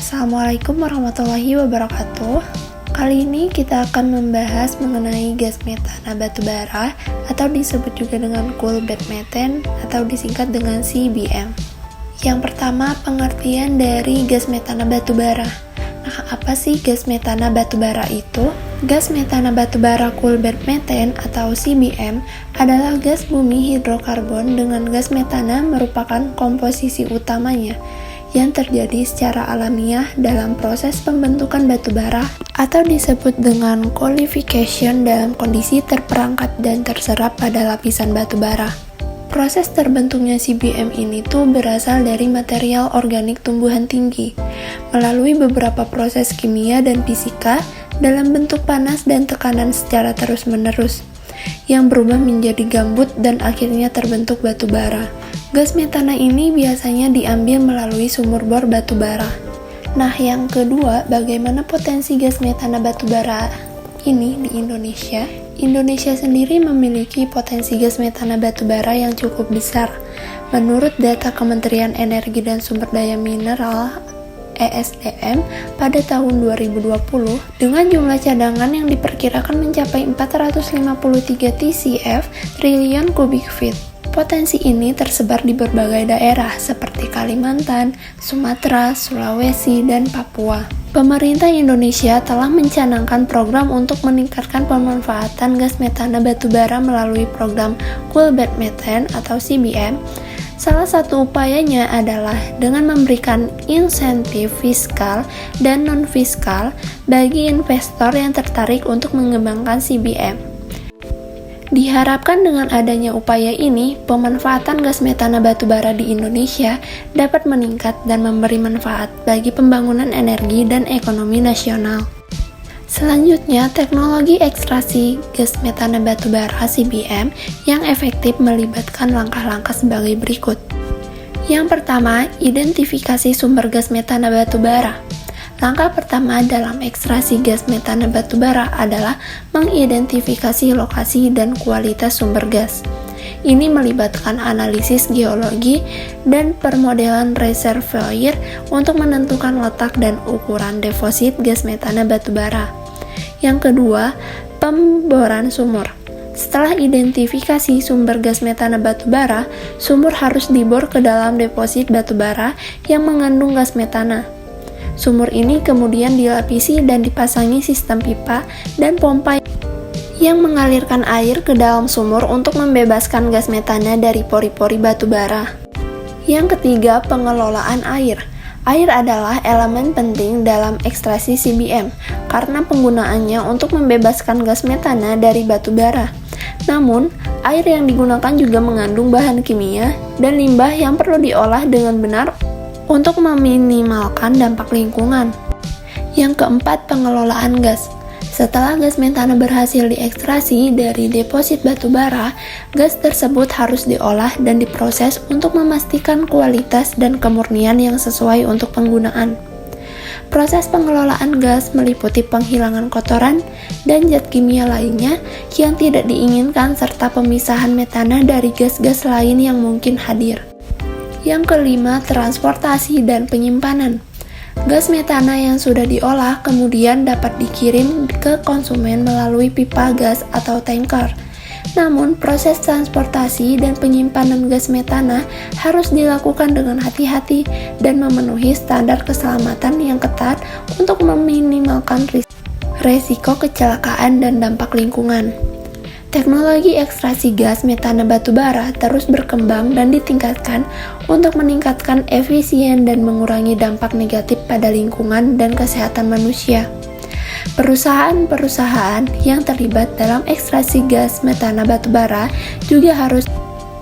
Assalamualaikum warahmatullahi wabarakatuh. Kali ini kita akan membahas mengenai gas metana batubara atau disebut juga dengan coolbed methane atau disingkat dengan CBM. Yang pertama, pengertian dari gas metana batubara. Nah, apa sih gas metana batubara itu? Gas metana batubara coolbed methane atau CBM adalah gas bumi hidrokarbon dengan gas metana merupakan komposisi utamanya yang terjadi secara alamiah dalam proses pembentukan batubara atau disebut dengan coolification dalam kondisi terperangkap dan terserap pada lapisan batubara. Proses terbentuknya CBM ini tuh berasal dari material organik tumbuhan tinggi melalui beberapa proses kimia dan fisika dalam bentuk panas dan tekanan secara terus-menerus yang berubah menjadi gambut dan akhirnya terbentuk batubara. Gas metana ini biasanya diambil melalui sumur bor batubara. Nah, yang kedua, bagaimana potensi gas metana batubara ini di Indonesia? Indonesia sendiri memiliki potensi gas metana batubara yang cukup besar. Menurut data Kementerian Energi dan Sumber Daya Mineral (ESDM) pada tahun 2020, dengan jumlah cadangan yang diperkirakan mencapai 453 TCF triliun kubik feet. Potensi ini tersebar di berbagai daerah seperti Kalimantan, Sumatera, Sulawesi, dan Papua. Pemerintah Indonesia telah mencanangkan program untuk meningkatkan pemanfaatan gas metana batubara melalui program coolbed methane atau CBM. Salah satu upayanya adalah dengan memberikan insentif fiskal dan non-fiskal bagi investor yang tertarik untuk mengembangkan CBM. Diharapkan dengan adanya upaya ini, pemanfaatan gas metana batubara di Indonesia dapat meningkat dan memberi manfaat bagi pembangunan energi dan ekonomi nasional. Selanjutnya, teknologi ekstraksi gas metana batubara CBM yang efektif melibatkan langkah-langkah sebagai berikut. Yang pertama, identifikasi sumber gas metana batubara. Langkah pertama dalam ekstraksi gas metana batubara adalah mengidentifikasi lokasi dan kualitas sumber gas. Ini melibatkan analisis geologi dan permodelan reservoir untuk menentukan letak dan ukuran deposit gas metana batubara. Yang kedua, pemboran sumur. Setelah identifikasi sumber gas metana batubara, sumur harus dibor ke dalam deposit batubara yang mengandung gas metana. Sumur ini kemudian dilapisi dan dipasangi sistem pipa dan pompa yang mengalirkan air ke dalam sumur untuk membebaskan gas metana dari pori-pori batubara. Yang ketiga, pengelolaan air. Air adalah elemen penting dalam ekstraksi CBM karena penggunaannya untuk membebaskan gas metana dari batubara. Namun, air yang digunakan juga mengandung bahan kimia dan limbah yang perlu diolah dengan benar untuk meminimalkan dampak lingkungan. Yang keempat, pengelolaan gas. Setelah gas metana berhasil diekstrasi dari deposit batubara, gas tersebut harus diolah dan diproses untuk memastikan kualitas dan kemurnian yang sesuai untuk penggunaan. Proses pengelolaan gas meliputi penghilangan kotoran dan zat kimia lainnya yang tidak diinginkan serta pemisahan metana dari gas-gas lain yang mungkin hadir. Yang kelima, transportasi dan penyimpanan. Gas metana yang sudah diolah kemudian dapat dikirim ke konsumen melalui pipa gas atau tanker. Namun, proses transportasi dan penyimpanan gas metana harus dilakukan dengan hati-hati dan memenuhi standar keselamatan yang ketat untuk meminimalkan risiko kecelakaan dan dampak lingkungan. Teknologi ekstraksi gas metana batubara terus berkembang dan ditingkatkan untuk meningkatkan efisien dan mengurangi dampak negatif pada lingkungan dan kesehatan manusia. Perusahaan-perusahaan yang terlibat dalam ekstraksi gas metana batubara juga harus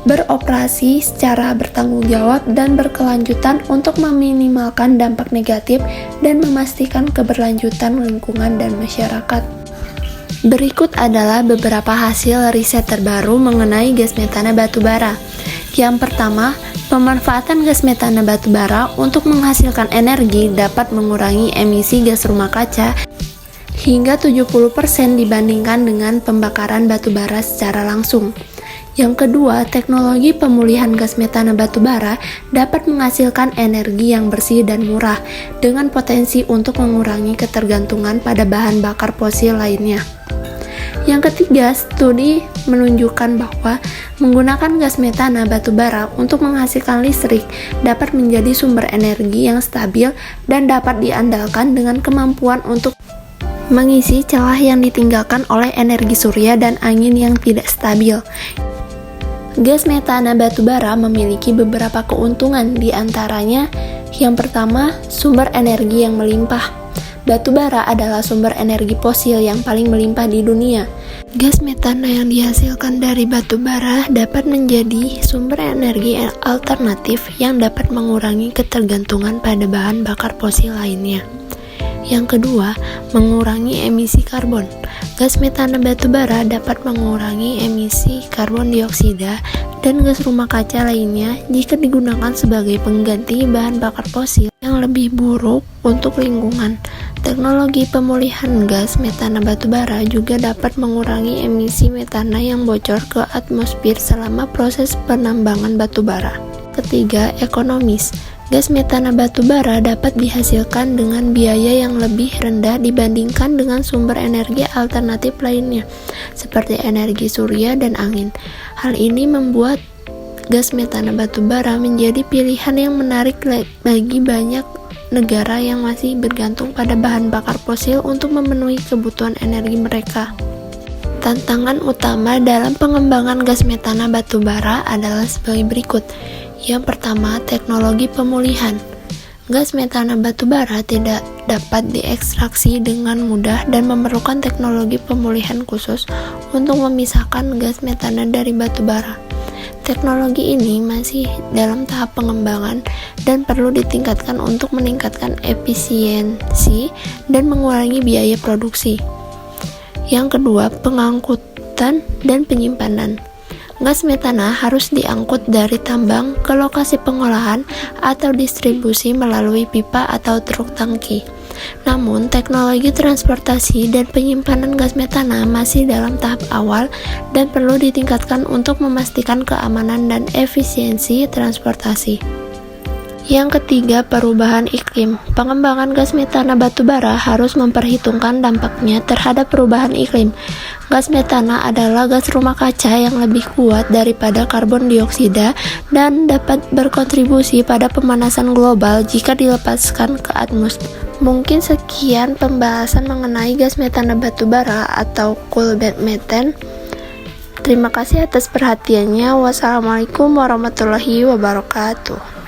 beroperasi secara bertanggung jawab dan berkelanjutan untuk meminimalkan dampak negatif dan memastikan keberlanjutan lingkungan dan masyarakat. Berikut adalah beberapa hasil riset terbaru mengenai gas metana batubara. Yang pertama, pemanfaatan gas metana batubara untuk menghasilkan energi dapat mengurangi emisi gas rumah kaca hingga 70% dibandingkan dengan pembakaran batubara secara langsung. Yang kedua, teknologi pemulihan gas metana batubara dapat menghasilkan energi yang bersih dan murah dengan potensi untuk mengurangi ketergantungan pada bahan bakar fosil lainnya. Yang ketiga, studi menunjukkan bahwa menggunakan gas metana batubara untuk menghasilkan listrik dapat menjadi sumber energi yang stabil dan dapat diandalkan dengan kemampuan untuk mengisi celah yang ditinggalkan oleh energi surya dan angin yang tidak stabil. Gas metana batubara memiliki beberapa keuntungan, di antaranya yang pertama, sumber energi yang melimpah. Batubara adalah sumber energi fosil yang paling melimpah di dunia. Gas metana yang dihasilkan dari batubara dapat menjadi sumber energi alternatif yang dapat mengurangi ketergantungan pada bahan bakar fosil lainnya. Yang kedua, mengurangi emisi karbon. Gas metana batubara dapat mengurangi emisi karbon dioksida dan gas rumah kaca lainnya jika digunakan sebagai pengganti bahan bakar fosil yang lebih buruk untuk lingkungan. Teknologi pemulihan gas metana batubara juga dapat mengurangi emisi metana yang bocor ke atmosfer selama proses penambangan batubara. Ketiga, ekonomis. Gas metana batubara dapat dihasilkan dengan biaya yang lebih rendah dibandingkan dengan sumber energi alternatif lainnya, seperti energi surya dan angin. Hal ini membuat gas metana batubara menjadi pilihan yang menarik bagi banyak negara yang masih bergantung pada bahan bakar fosil untuk memenuhi kebutuhan energi mereka. Tantangan utama dalam pengembangan gas metana batubara adalah sebagai berikut. Yang pertama, teknologi pemulihan. Gas metana batubara tidak dapat diekstraksi dengan mudah dan memerlukan teknologi pemulihan khusus untuk memisahkan gas metana dari batubara. Teknologi ini masih dalam tahap pengembangan dan perlu ditingkatkan untuk meningkatkan efisiensi dan mengurangi biaya produksi. Yang kedua, pengangkutan dan penyimpanan. Gas metana harus diangkut dari tambang ke lokasi pengolahan atau distribusi melalui pipa atau truk tangki. Namun, teknologi transportasi dan penyimpanan gas metana masih dalam tahap awal dan perlu ditingkatkan untuk memastikan keamanan dan efisiensi transportasi. Yang ketiga, perubahan iklim. Pengembangan gas metana batubara harus memperhitungkan dampaknya terhadap perubahan iklim. Gas metana adalah gas rumah kaca yang lebih kuat daripada karbon dioksida dan dapat berkontribusi pada pemanasan global jika dilepaskan ke atmosfer. Mungkin sekian pembahasan mengenai gas metana batubara atau coal bed methane. Terima kasih atas perhatiannya. Wassalamualaikum warahmatullahi wabarakatuh.